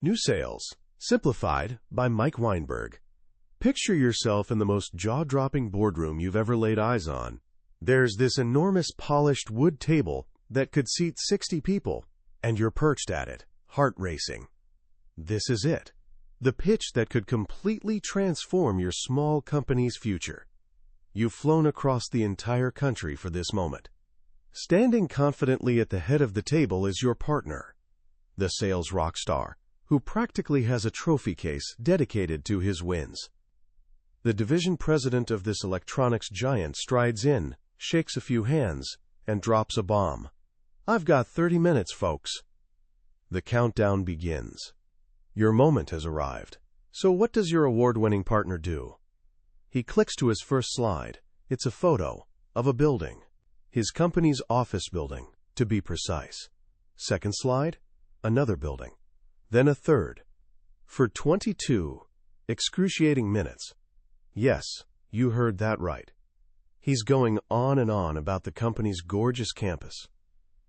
New Sales, Simplified by Mike Weinberg. Picture yourself in the most jaw-dropping boardroom you've ever laid eyes on. There's this enormous polished wood table that could seat 60 people, and you're perched at it, heart racing. This is it. The pitch that could completely transform your small company's future. You've flown across the entire country for this moment. Standing confidently at the head of the table is your partner, the sales rock star, who practically has a trophy case dedicated to his wins. The division president of this electronics giant strides in, shakes a few hands, and drops a bomb. "I've got 30 minutes, folks." The countdown begins. Your moment has arrived. So what does your award-winning partner do? He clicks to his first slide. It's a photo of a building. His company's office building, to be precise. Second slide, another building. Then a third. For 22 excruciating minutes. Yes, you heard that right. He's going on and on about the company's gorgeous campus,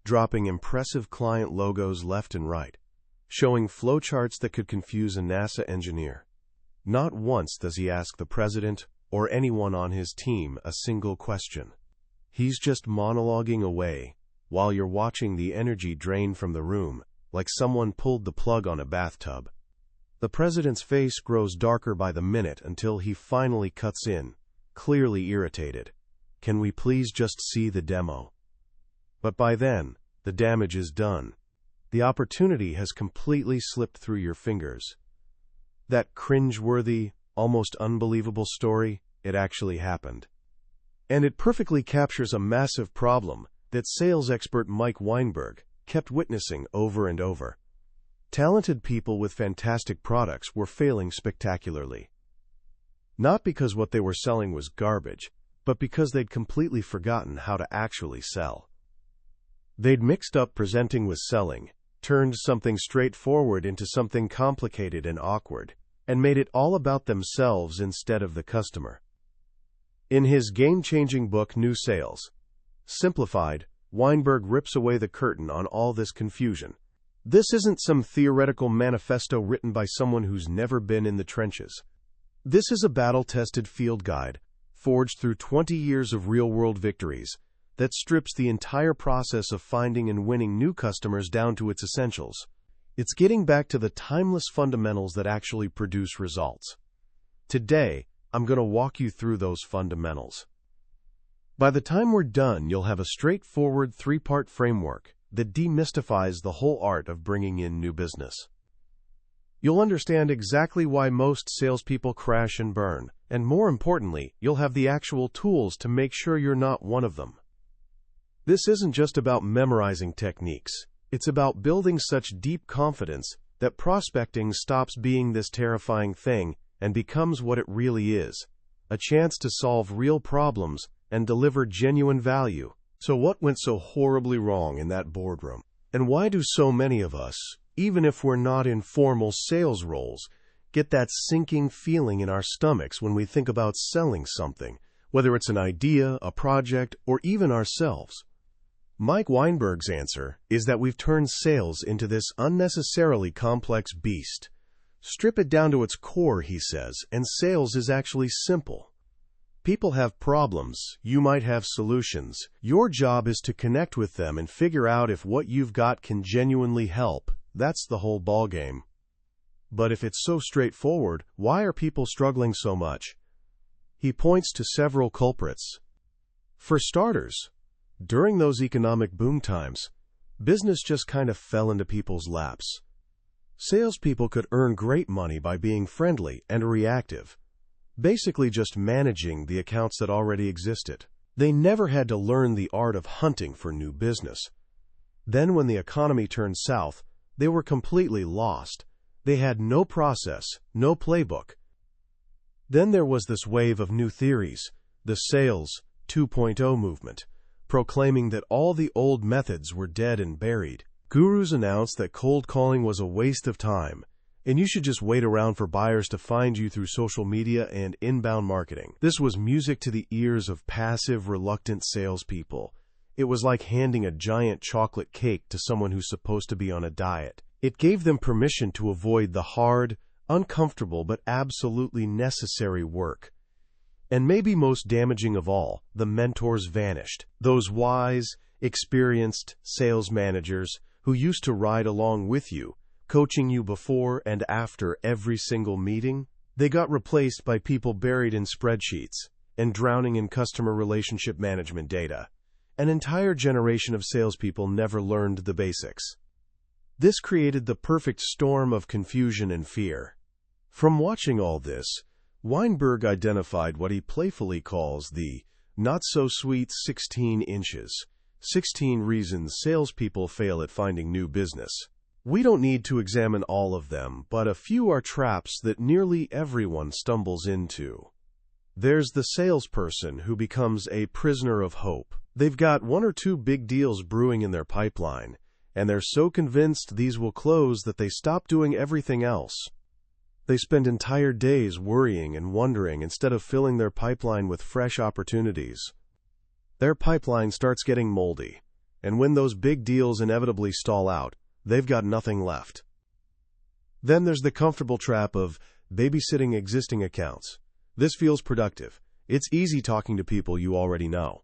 dropping impressive client logos left and right, showing flowcharts that could confuse a NASA engineer. Not once does he ask the president or anyone on his team a single question. He's just monologuing away while you're watching the energy drain from the room, like someone pulled the plug on a bathtub. The president's face grows darker by the minute until he finally cuts in, clearly irritated. "Can we please just see the demo?" But by then, the damage is done. The opportunity has completely slipped through your fingers. That cringe-worthy, almost unbelievable story, it actually happened. And it perfectly captures a massive problem that sales expert Mike Weinberg kept witnessing over and over. Talented people with fantastic products were failing spectacularly. Not because what they were selling was garbage, but because they'd completely forgotten how to actually sell. They'd mixed up presenting with selling, turned something straightforward into something complicated and awkward, and made it all about themselves instead of the customer. In his game-changing book, New Sales, Simplified, Weinberg rips away the curtain on all this confusion. This isn't some theoretical manifesto written by someone who's never been in the trenches. This is a battle-tested field guide, forged through 20 years of real-world victories, that strips the entire process of finding and winning new customers down to its essentials. It's getting back to the timeless fundamentals that actually produce results. Today, I'm going to walk you through those fundamentals. By the time we're done, you'll have a straightforward 3-part framework that demystifies the whole art of bringing in new business. You'll understand exactly why most salespeople crash and burn, and more importantly, you'll have the actual tools to make sure you're not one of them. This isn't just about memorizing techniques. It's about building such deep confidence that prospecting stops being this terrifying thing and becomes what it really is, a chance to solve real problems and deliver genuine value. So what went so horribly wrong in that boardroom? And why do so many of us, even if we're not in formal sales roles, get that sinking feeling in our stomachs when we think about selling something, whether it's an idea, a project, or even ourselves? Mike Weinberg's answer is that we've turned sales into this unnecessarily complex beast. Strip it down to its core, he says, and sales is actually simple. People have problems. You might have solutions. Your job is to connect with them and figure out if what you've got can genuinely help. That's the whole ballgame. But if it's so straightforward, why are people struggling so much? He points to several culprits. For starters, during those economic boom times, business just kind of fell into people's laps. Salespeople could earn great money by being friendly and reactive, basically just managing the accounts that already existed. They never had to learn the art of hunting for new business. Then when the economy turned south, they were completely lost. They had no process, no playbook. Then there was this wave of new theories, the Sales 2.0 movement, proclaiming that all the old methods were dead and buried. Gurus announced that cold calling was a waste of time, and you should just wait around for buyers to find you through social media and inbound marketing. This was music to the ears of passive, reluctant salespeople. It was like handing a giant chocolate cake to someone who's supposed to be on a diet. It gave them permission to avoid the hard, uncomfortable, but absolutely necessary work. And maybe most damaging of all, the mentors vanished. Those wise, experienced sales managers who used to ride along with you, coaching you before and after every single meeting, they got replaced by people buried in spreadsheets and drowning in customer relationship management data. An entire generation of salespeople never learned the basics. This created the perfect storm of confusion and fear. From watching all this, Weinberg identified what he playfully calls the not-so-sweet 16 inches, 16 reasons salespeople fail at finding new business. We don't need to examine all of them, but a few are traps that nearly everyone stumbles into. There's the salesperson who becomes a prisoner of hope. They've got one or two big deals brewing in their pipeline, and they're so convinced these will close that they stop doing everything else. They spend entire days worrying and wondering instead of filling their pipeline with fresh opportunities. Their pipeline starts getting moldy, and when those big deals inevitably stall out, they've got nothing left. Then there's the comfortable trap of babysitting existing accounts. This feels productive. It's easy talking to people you already know.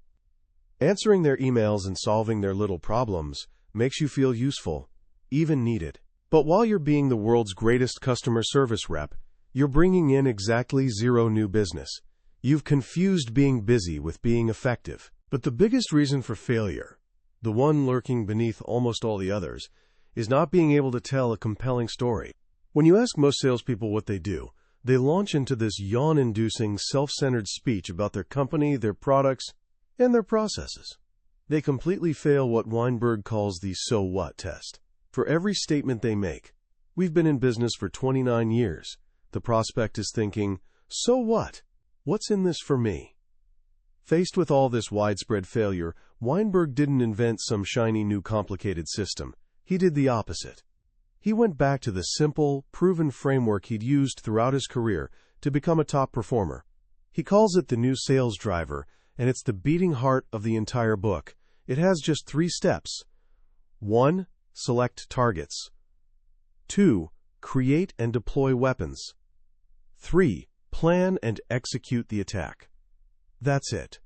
Answering their emails and solving their little problems makes you feel useful, even needed. But while you're being the world's greatest customer service rep, you're bringing in exactly zero new business. You've confused being busy with being effective. But the biggest reason for failure, the one lurking beneath almost all the others, is not being able to tell a compelling story. When you ask most salespeople what they do, they launch into this yawn-inducing, self-centered speech about their company, their products, and their processes. They completely fail what Weinberg calls the so what test. For every statement they make, "We've been in business for 29 years," the prospect is thinking, "So what? What's in this for me?" Faced with all this widespread failure, Weinberg didn't invent some shiny new complicated system. He did the opposite. He went back to the simple, proven framework he'd used throughout his career to become a top performer. He calls it the new sales driver, and it's the beating heart of the entire book. It has just 3 steps. 1. Select targets. 2. Create and deploy weapons. 3. Plan and execute the attack. That's it.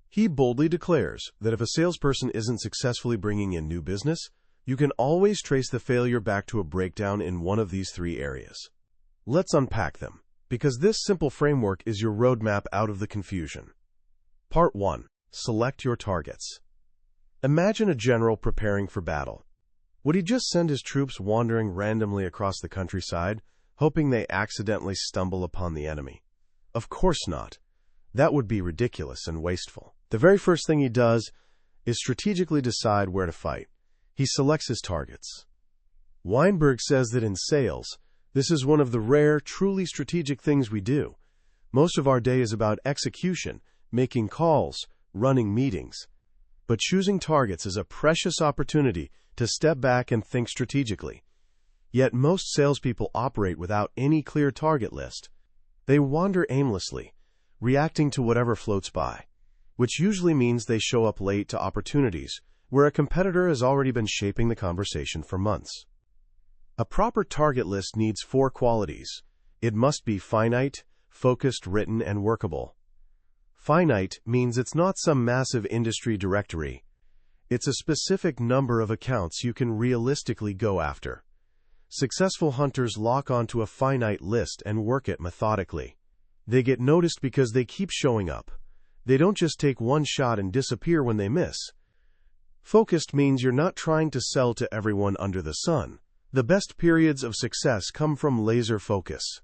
He boldly declares that if a salesperson isn't successfully bringing in new business, you can always trace the failure back to a breakdown in one of these 3 areas. Let's unpack them, because this simple framework is your roadmap out of the confusion. Part 1. Select your targets. Imagine a general preparing for battle. Would he just send his troops wandering randomly across the countryside, hoping they accidentally stumble upon the enemy? Of course not. That would be ridiculous and wasteful. The very first thing he does is strategically decide where to fight. He selects his targets. Weinberg says that in sales, this is one of the rare, truly strategic things we do. Most of our day is about execution, making calls, running meetings. But choosing targets is a precious opportunity to step back and think strategically. Yet most salespeople operate without any clear target list. They wander aimlessly, reacting to whatever floats by, which usually means they show up late to opportunities where a competitor has already been shaping the conversation for months. A proper target list needs 4 qualities. It must be finite, focused, written, and workable. Finite means it's not some massive industry directory. It's a specific number of accounts you can realistically go after. Successful hunters lock onto a finite list and work it methodically. They get noticed because they keep showing up. They don't just take one shot and disappear when they miss. Focused means you're not trying to sell to everyone under the sun. The best periods of success come from laser focus.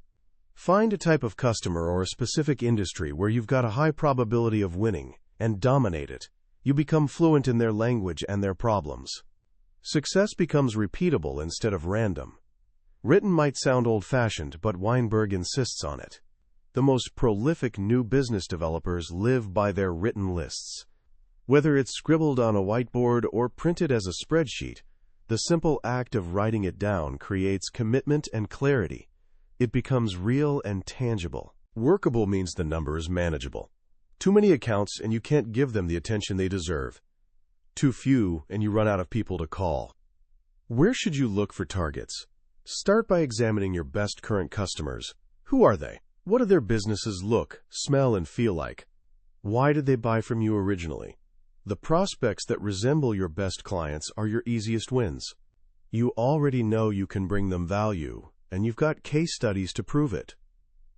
Find a type of customer or a specific industry where you've got a high probability of winning, and dominate it. You become fluent in their language and their problems. Success becomes repeatable instead of random. Written might sound old-fashioned, but Weinberg insists on it. The most prolific new business developers live by their written lists. Whether it's scribbled on a whiteboard or printed as a spreadsheet, the simple act of writing it down creates commitment and clarity. It becomes real and tangible. Workable means the number is manageable. Too many accounts and you can't give them the attention they deserve. Too few and you run out of people to call. Where should you look for targets? Start by examining your best current customers. Who are they? What do their businesses look, smell, and feel like? Why did they buy from you originally? The prospects that resemble your best clients are your easiest wins. You already know you can bring them value, and you've got case studies to prove it.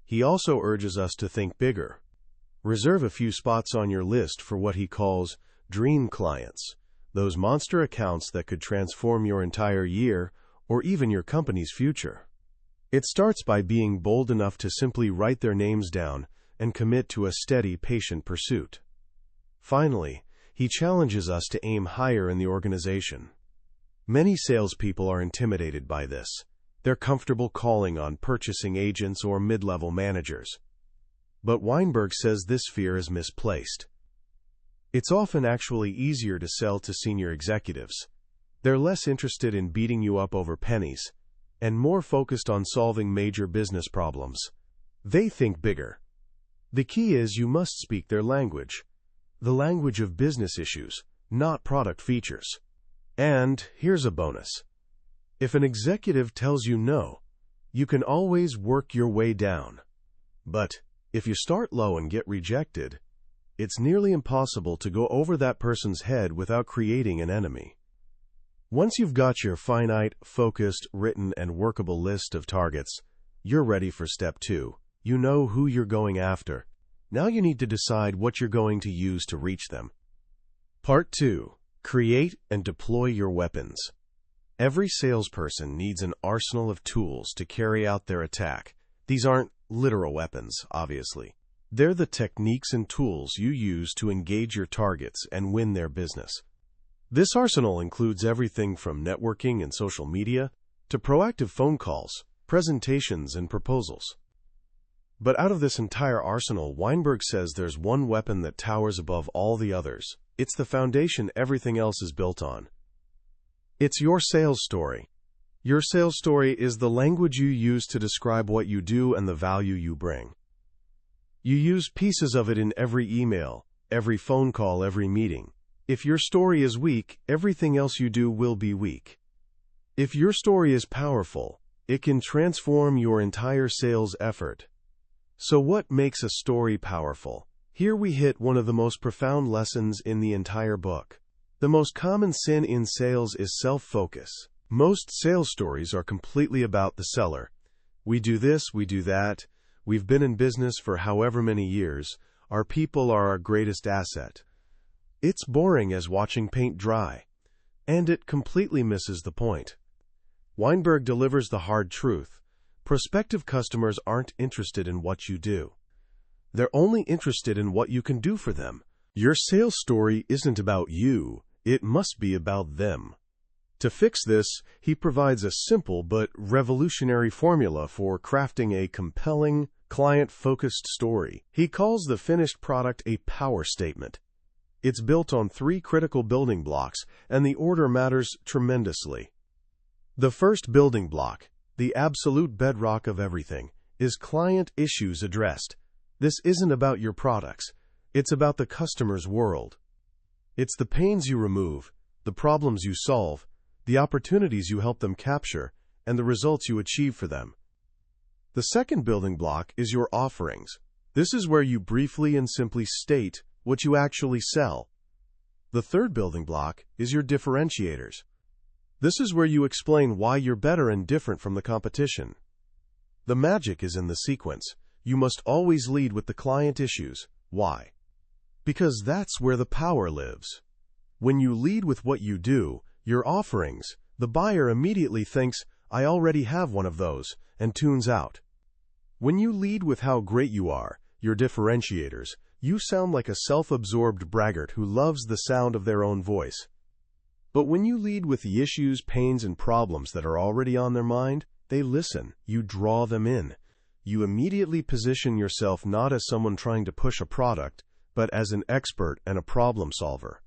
He also urges us to think bigger. Reserve a few spots on your list for what he calls dream clients, those monster accounts that could transform your entire year or even your company's future. It starts by being bold enough to simply write their names down and commit to a steady, patient pursuit. Finally, he challenges us to aim higher in the organization. Many salespeople are intimidated by this. They're comfortable calling on purchasing agents or mid-level managers. But Weinberg says this fear is misplaced. It's often actually easier to sell to senior executives. They're less interested in beating you up over pennies and more focused on solving major business problems. They think bigger. The key is you must speak their language, the language of business issues, not product features. And here's a bonus. If an executive tells you no, you can always work your way down. But if you start low and get rejected, it's nearly impossible to go over that person's head without creating an enemy. Once you've got your finite, focused, written, and workable list of targets, you're ready for step 2. You know who you're going after. Now you need to decide what you're going to use to reach them. Part 2. Create and deploy your weapons. Every salesperson needs an arsenal of tools to carry out their attack. These aren't literal weapons, obviously. They're the techniques and tools you use to engage your targets and win their business. This arsenal includes everything from networking and social media to proactive phone calls, presentations, and proposals. But out of this entire arsenal, Weinberg says there's one weapon that towers above all the others. It's the foundation everything else is built on. It's your sales story. Your sales story is the language you use to describe what you do and the value you bring. You use pieces of it in every email, every phone call, every meeting. If your story is weak, everything else you do will be weak. If your story is powerful, it can transform your entire sales effort. So what makes a story powerful? Here we hit one of the most profound lessons in the entire book. The most common sin in sales is self-focus. Most sales stories are completely about the seller. We do this, we do that. We've been in business for however many years. Our people are our greatest asset. It's boring as watching paint dry, and it completely misses the point. Weinberg delivers the hard truth. Prospective customers aren't interested in what you do. They're only interested in what you can do for them. Your sales story isn't about you. It must be about them. To fix this, he provides a simple but revolutionary formula for crafting a compelling, client-focused story. He calls the finished product a power statement. It's built on 3 critical building blocks, and the order matters tremendously. The first building block, the absolute bedrock of everything, is client issues addressed. This isn't about your products. It's about the customer's world. It's the pains you remove, the problems you solve, the opportunities you help them capture, and the results you achieve for them. The second building block is your offerings. This is where you briefly and simply state what you actually sell. The third building block is your differentiators. This is where you explain why you're better and different from the competition. The magic is in the sequence. You must always lead with the client issues. Why? Because that's where the power lives. When you lead with what you do, your offerings, the buyer immediately thinks, I already have one of those, and tunes out. When you lead with how great you are, your differentiators, you sound like a self-absorbed braggart who loves the sound of their own voice. But when you lead with the issues, pains, and problems that are already on their mind, they listen. You draw them in. You immediately position yourself not as someone trying to push a product, but as an expert and a problem solver.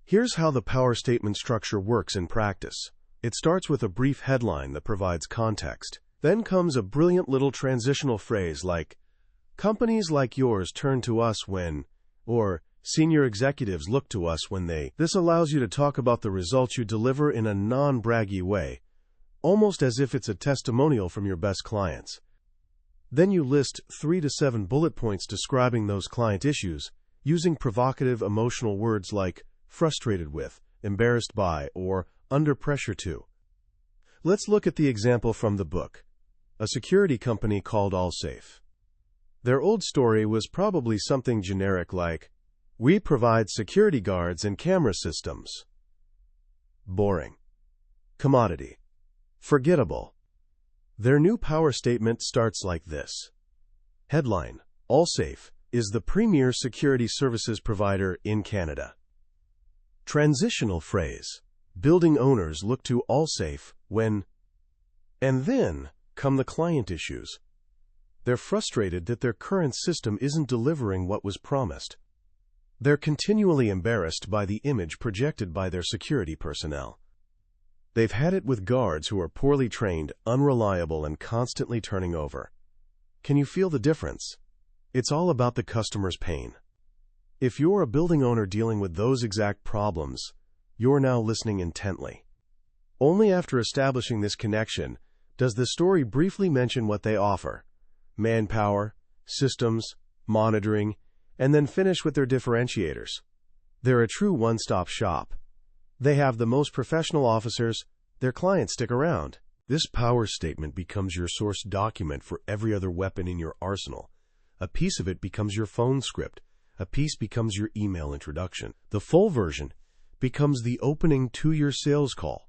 Here's how the power statement structure works in practice. It starts with a brief headline that provides context. Then comes a brilliant little transitional phrase like, companies like yours turn to us when, or Senior executives look to us when This allows you to talk about the results you deliver in a non-braggy way, almost as if it's a testimonial from your best clients. Then you list 3 to 7 bullet points describing those client issues, using provocative emotional words like frustrated with, embarrassed by, or under pressure to. Let's look at the example from the book, a security company called AllSafe. Their old story was probably something generic like, "We provide security guards and camera systems." Boring. Commodity. Forgettable. Their new power statement starts like this. Headline: AllSafe is the premier security services provider in Canada. Transitional phrase: building owners look to AllSafe when... And then come the client issues. They're frustrated that their current system isn't delivering what was promised. They're continually embarrassed by the image projected by their security personnel. They've had it with guards who are poorly trained, unreliable, and constantly turning over. Can you feel the difference? It's all about the customer's pain. If you're a building owner dealing with those exact problems, you're now listening intently. Only after establishing this connection does the story briefly mention what they offer: manpower, systems, monitoring, and then finish with their differentiators. They're a true one-stop shop. They have the most professional officers. Their clients stick around. This power statement becomes your source document for every other weapon in your arsenal. A piece of it becomes your phone script. A piece becomes your email introduction. The full version becomes the opening to your sales call.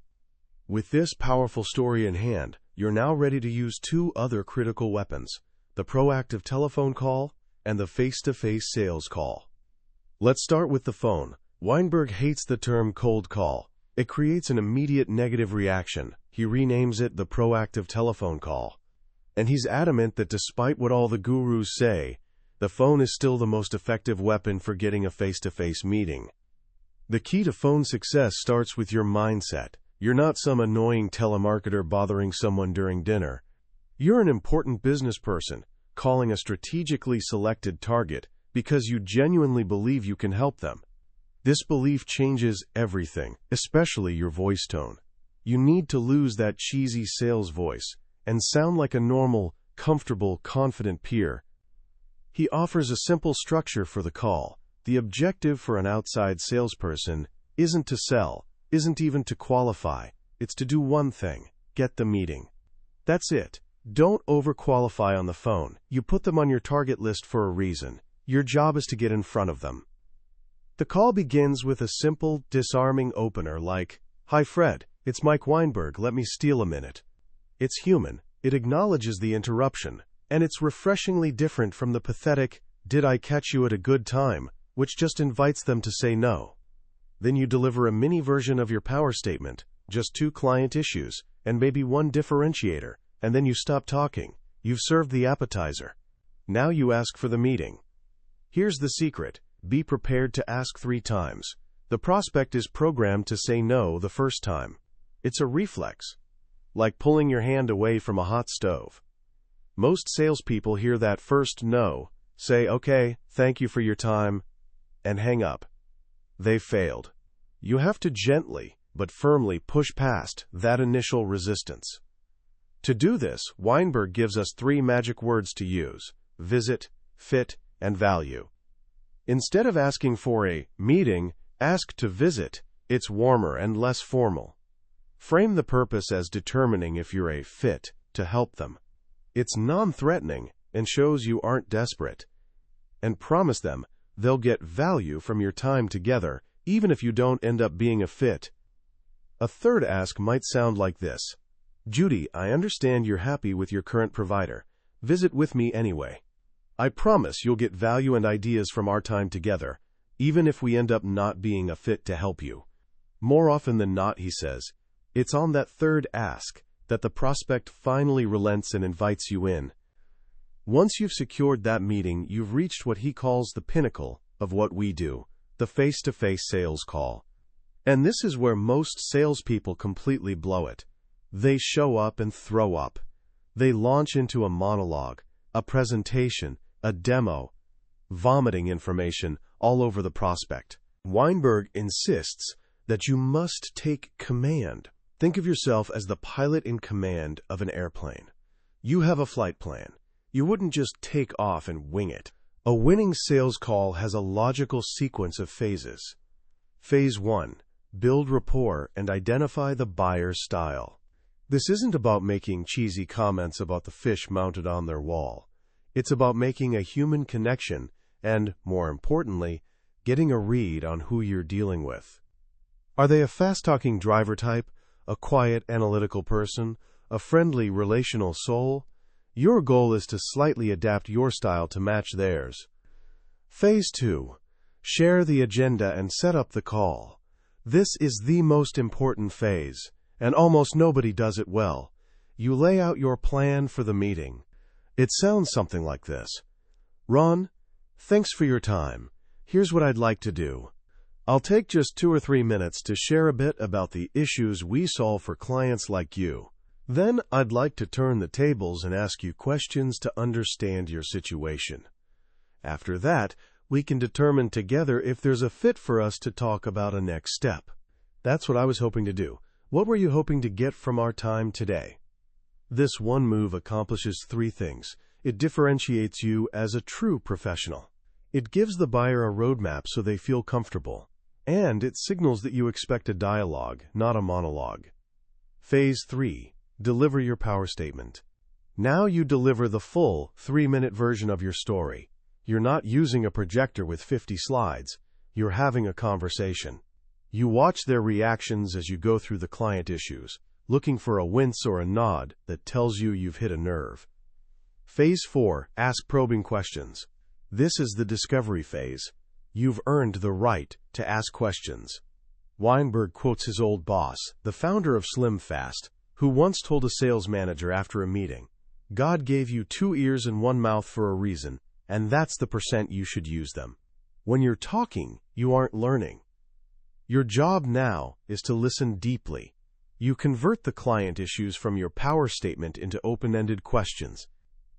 With this powerful story in hand, you're now ready to use 2 other critical weapons: the proactive telephone call and the face-to-face sales call. Let's start with the phone. Weinberg hates the term cold call. It creates an immediate negative reaction. He renames it the proactive telephone call. And he's adamant that despite what all the gurus say, the phone is still the most effective weapon for getting a face-to-face meeting. The key to phone success starts with your mindset. You're not some annoying telemarketer bothering someone during dinner. You're an important business person, calling a strategically selected target because you genuinely believe you can help them. This belief changes everything, especially your voice tone. You need to lose that cheesy sales voice and sound like a normal, comfortable, confident peer. He offers a simple structure for the call. The objective for an outside salesperson isn't to sell, isn't even to qualify. It's to do one thing: get the meeting. That's it. Don't overqualify on the phone. You put them on your target list for a reason. Your job is to get in front of them. The call begins with a simple, disarming opener like, "Hi Fred, it's Mike Weinberg, let me steal a minute." It's human, it acknowledges the interruption, and it's refreshingly different from the pathetic, "Did I catch you at a good time?" which just invites them to say no. Then you deliver a mini version of your power statement, just 2 client issues, and maybe 1 differentiator, and then you stop talking. You've served the appetizer. Now you ask for the meeting. Here's the secret: be prepared to ask 3 times. The prospect is programmed to say no the first time. It's a reflex, like pulling your hand away from a hot stove. Most salespeople hear that first no, say, "Okay, thank you for your time," and hang up. They failed. You have to gently, but firmly push past that initial resistance. To do this, Weinberg gives us 3 magic words to use: visit, fit, and value. Instead of asking for a meeting, ask to visit. It's warmer and less formal. Frame the purpose as determining if you're a fit to help them. It's non-threatening and shows you aren't desperate. And promise them they'll get value from your time together, even if you don't end up being a fit. A third ask might sound like this: "Judy, I understand you're happy with your current provider. Visit with me anyway. I promise you'll get value and ideas from our time together, even if we end up not being a fit to help you." More often than not, he says, it's on that third ask that the prospect finally relents and invites you in. Once you've secured that meeting, you've reached what he calls the pinnacle of what we do, the face-to-face sales call. And this is where most salespeople completely blow it. They show up and throw up. They launch into a monologue, a presentation, a demo, vomiting information, all over the prospect. Weinberg insists that you must take command. Think of yourself as the pilot in command of an airplane. You have a flight plan. You wouldn't just take off and wing it. A winning sales call has a logical sequence of phases. Phase 1. Build rapport and identify the buyer's style. This isn't about making cheesy comments about the fish mounted on their wall. It's about making a human connection and, more importantly, getting a read on who you're dealing with. Are they a fast-talking driver type, a quiet, analytical person, a friendly, relational soul? Your goal is to slightly adapt your style to match theirs. Phase 2. Share the agenda and set up the call. This is the most important phase, and almost nobody does it well. You lay out your plan for the meeting. It sounds something like this. Ron, thanks for your time. Here's what I'd like to do. I'll take just 2 or 3 minutes to share a bit about the issues we solve for clients like you. Then I'd like to turn the tables and ask you questions to understand your situation. After that, we can determine together if there's a fit for us to talk about a next step. That's what I was hoping to do. What were you hoping to get from our time today? This one move accomplishes 3 things. It differentiates you as a true professional. It gives the buyer a roadmap so they feel comfortable. And it signals that you expect a dialogue, not a monologue. Phase 3. Deliver your power statement. Now you deliver the full 3-minute version of your story. You're not using a projector with 50 slides. You're having a conversation. You watch their reactions as you go through the client issues, looking for a wince or a nod that tells you you've hit a nerve. Phase 4. Ask probing questions. This is the discovery phase. You've earned the right to ask questions. Weinberg quotes his old boss, the founder of Slim Fast, who once told a sales manager after a meeting, "God gave you 2 ears and 1 mouth for a reason, and that's the % you should use them." When you're talking, you aren't learning. Your job now is to listen deeply. You convert the client issues from your power statement into open-ended questions.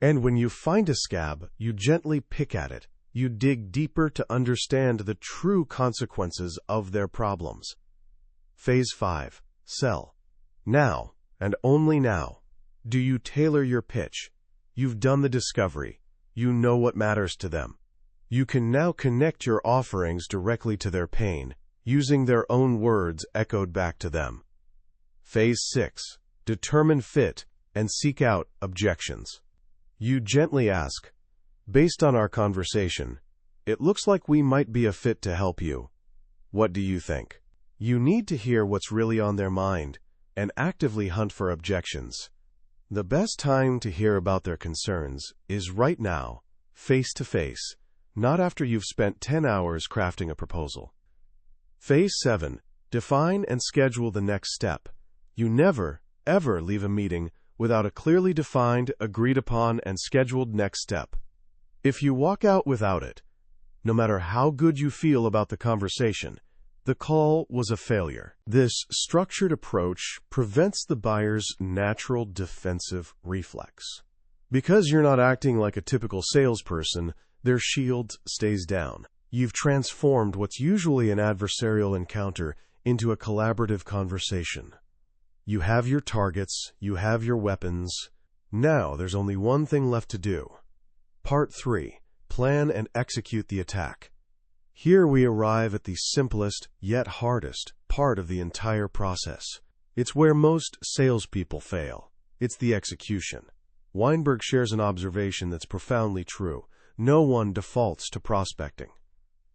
And when you find a scab, you gently pick at it. You dig deeper to understand the true consequences of their problems. Phase 5. Sell. Now, and only now, do you tailor your pitch. You've done the discovery. You know what matters to them. You can now connect your offerings directly to their pain, using their own words echoed back to them. Phase 6. Determine fit and seek out objections. You gently ask, "Based on our conversation, it looks like we might be a fit to help you. What do you think?" You need to hear what's really on their mind and actively hunt for objections. The best time to hear about their concerns is right now, face to face, not after you've spent 10 hours crafting a proposal. Phase 7. Define and schedule the next step. You never, ever leave a meeting without a clearly defined, agreed upon, and scheduled next step. If you walk out without it, no matter how good you feel about the conversation, the call was a failure. This structured approach prevents the buyer's natural defensive reflex. Because you're not acting like a typical salesperson, their shield stays down. You've transformed what's usually an adversarial encounter into a collaborative conversation. You have your targets, you have your weapons. Now there's only one thing left to do. Part 3. Plan and execute the attack. Here we arrive at the simplest, yet hardest, part of the entire process. It's where most salespeople fail. It's the execution. Weinberg shares an observation that's profoundly true. No one defaults to prospecting.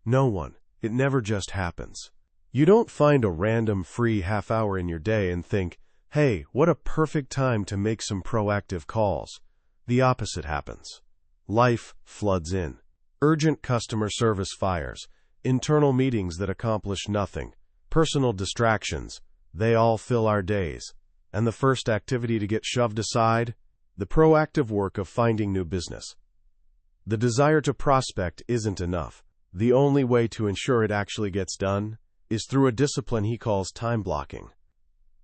No one. It never just happens. You don't find a random free half hour in your day and think, "Hey, what a perfect time to make some proactive calls." The opposite happens. Life floods in. Urgent customer service fires, internal meetings that accomplish nothing, personal distractions, they all fill our days. And the first activity to get shoved aside? The proactive work of finding new business. The desire to prospect isn't enough. The only way to ensure it actually gets done is through a discipline he calls time blocking.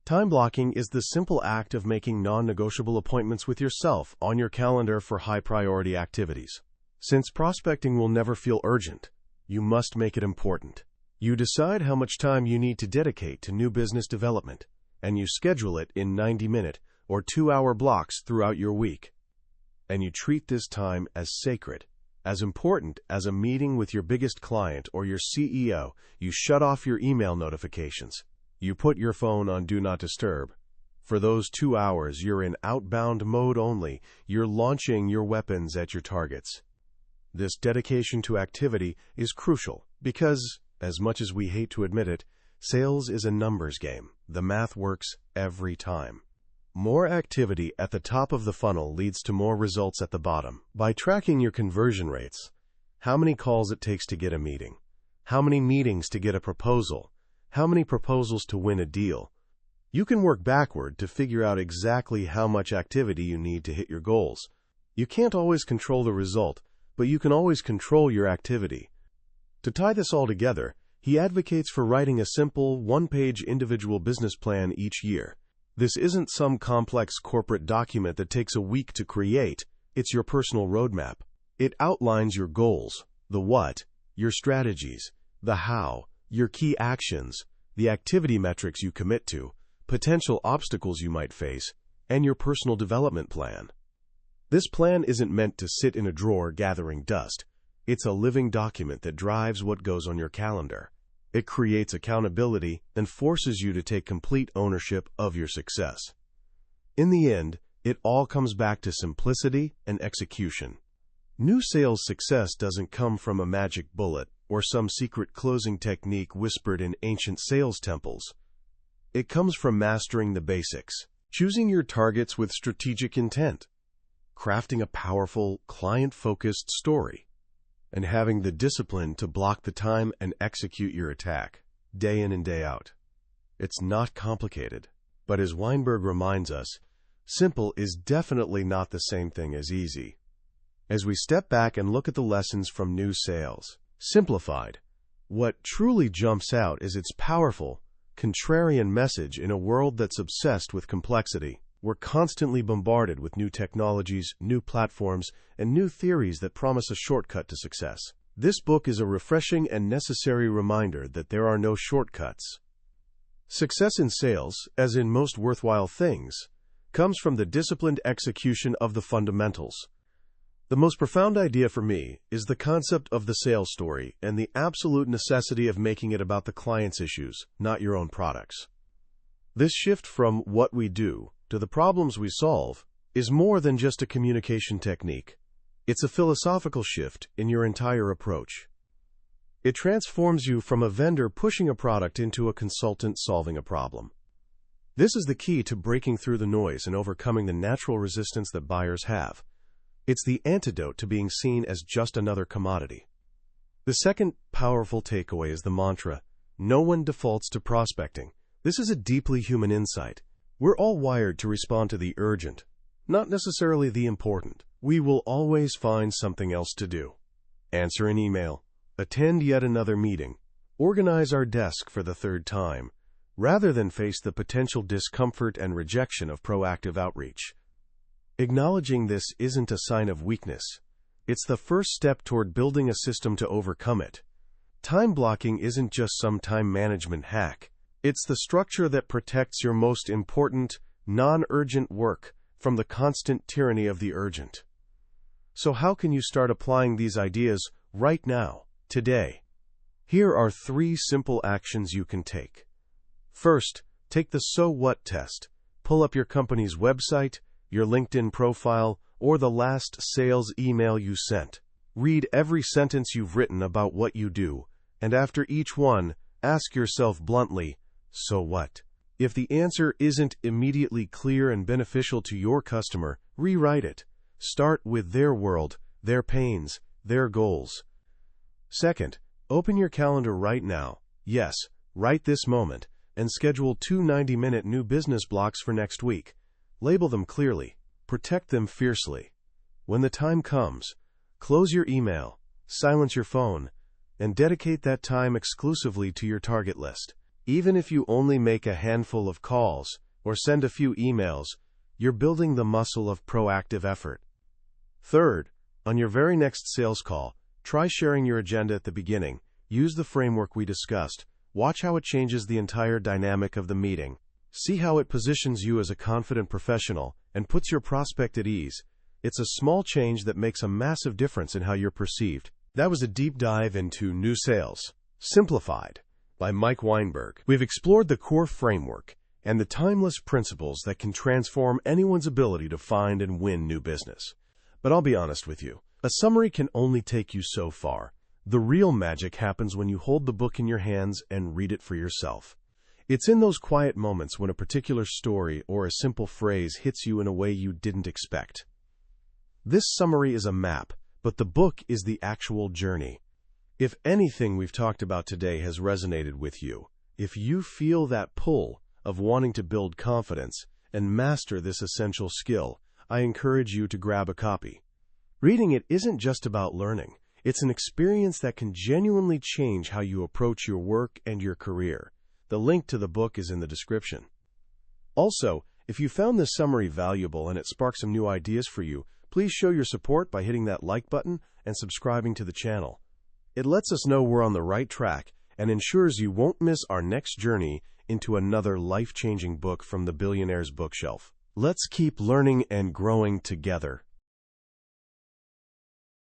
Time blocking is the simple act of making non-negotiable appointments with yourself on your calendar for high-priority activities. Since prospecting will never feel urgent, You must make it important. You decide how much time you need to dedicate to new business development, and you schedule it in 90-minute or 2-hour blocks throughout your week. And you treat this time as sacred, as important as a meeting with your biggest client or your CEO. You shut off your email notifications. You put your phone on Do Not Disturb. For those 2 hours, you're in outbound mode only. You're launching your weapons at your targets. This dedication to activity is crucial because, as much as we hate to admit it, sales is a numbers game. The math works every time. More activity at the top of the funnel leads to more results at the bottom. By tracking your conversion rates, how many calls it takes to get a meeting, how many meetings to get a proposal, how many proposals to win a deal, you can work backward to figure out exactly how much activity you need to hit your goals. You can't always control the result, but you can always control your activity. To tie this all together, he advocates for writing a simple, one-page individual business plan each year. This isn't some complex corporate document that takes a week to create. It's your personal roadmap. It outlines your goals, the what, your strategies, the how, your key actions, the activity metrics you commit to, potential obstacles you might face, and your personal development plan. This plan isn't meant to sit in a drawer gathering dust. It's a living document that drives what goes on your calendar. It creates accountability and forces you to take complete ownership of your success. In the end, it all comes back to simplicity and execution. New sales success doesn't come from a magic bullet or some secret closing technique whispered in ancient sales temples. It comes from mastering the basics, choosing your targets with strategic intent, crafting a powerful, client-focused story, and having the discipline to block the time and execute your attack, day in and day out. It's not complicated, but as Weinberg reminds us, simple is definitely not the same thing as easy. As we step back and look at the lessons from new sales, Simplified, what truly jumps out is its powerful, contrarian message in a world that's obsessed with complexity. We're constantly bombarded with new technologies, new platforms, and new theories that promise a shortcut to success. This book is a refreshing and necessary reminder that there are no shortcuts. Success in sales, as in most worthwhile things, comes from the disciplined execution of the fundamentals. The most profound idea for me is the concept of the sales story and the absolute necessity of making it about the client's issues, not your own products. This shift from what we do to the problems we solve is more than just a communication technique. It's a philosophical shift in your entire approach. It transforms you from a vendor pushing a product into a consultant solving a problem. This is the key to breaking through the noise and overcoming the natural resistance that buyers have. It's the antidote to being seen as just another commodity. The second powerful takeaway is the mantra, no one defaults to prospecting. This is a deeply human insight. We're all wired to respond to the urgent, not necessarily the important. We will always find something else to do. Answer an email, attend yet another meeting, organize our desk for the third time, rather than face the potential discomfort and rejection of proactive outreach. Acknowledging this isn't a sign of weakness. It's the first step toward building a system to overcome it. Time blocking isn't just some time management hack. It's the structure that protects your most important, non-urgent work from the constant tyranny of the urgent. So how can you start applying these ideas right now, today? Here are 3 simple actions you can take. First, take the so what test. Pull up your company's website, your LinkedIn profile, or the last sales email you sent. Read every sentence you've written about what you do, and after each one, ask yourself bluntly, so what? If the answer isn't immediately clear and beneficial to your customer, rewrite it. Start with their world, their pains, their goals. Second, open your calendar right now. Yes, right this moment, and schedule 2 90-minute new business blocks for next week. Label them clearly. Protect them fiercely. When the time comes, close your email, silence your phone, and dedicate that time exclusively to your target list. Even if you only make a handful of calls or send a few emails, you're building the muscle of proactive effort. Third, on your very next sales call, Try sharing your agenda at the beginning. Use the framework we discussed. Watch how it changes the entire dynamic of the meeting. See how it positions you as a confident professional and puts your prospect at ease. It's a small change that makes a massive difference in how you're perceived. That was a deep dive into New Sales, Simplified, by Mike Weinberg. We've explored the core framework and the timeless principles that can transform anyone's ability to find and win new business. But I'll be honest with you, a summary can only take you so far. The real magic happens when you hold the book in your hands and read it for yourself. It's in those quiet moments when a particular story or a simple phrase hits you in a way you didn't expect. This summary is a map, but the book is the actual journey. If anything we've talked about today has resonated with you, if you feel that pull of wanting to build confidence and master this essential skill, I encourage you to grab a copy. Reading it isn't just about learning. It's an experience that can genuinely change how you approach your work and your career. The link to the book is in the description. Also, if you found this summary valuable and it sparked some new ideas for you, please show your support by hitting that like button and subscribing to the channel. It lets us know we're on the right track and ensures you won't miss our next journey into another life-changing book from the billionaire's bookshelf. Let's keep learning and growing together.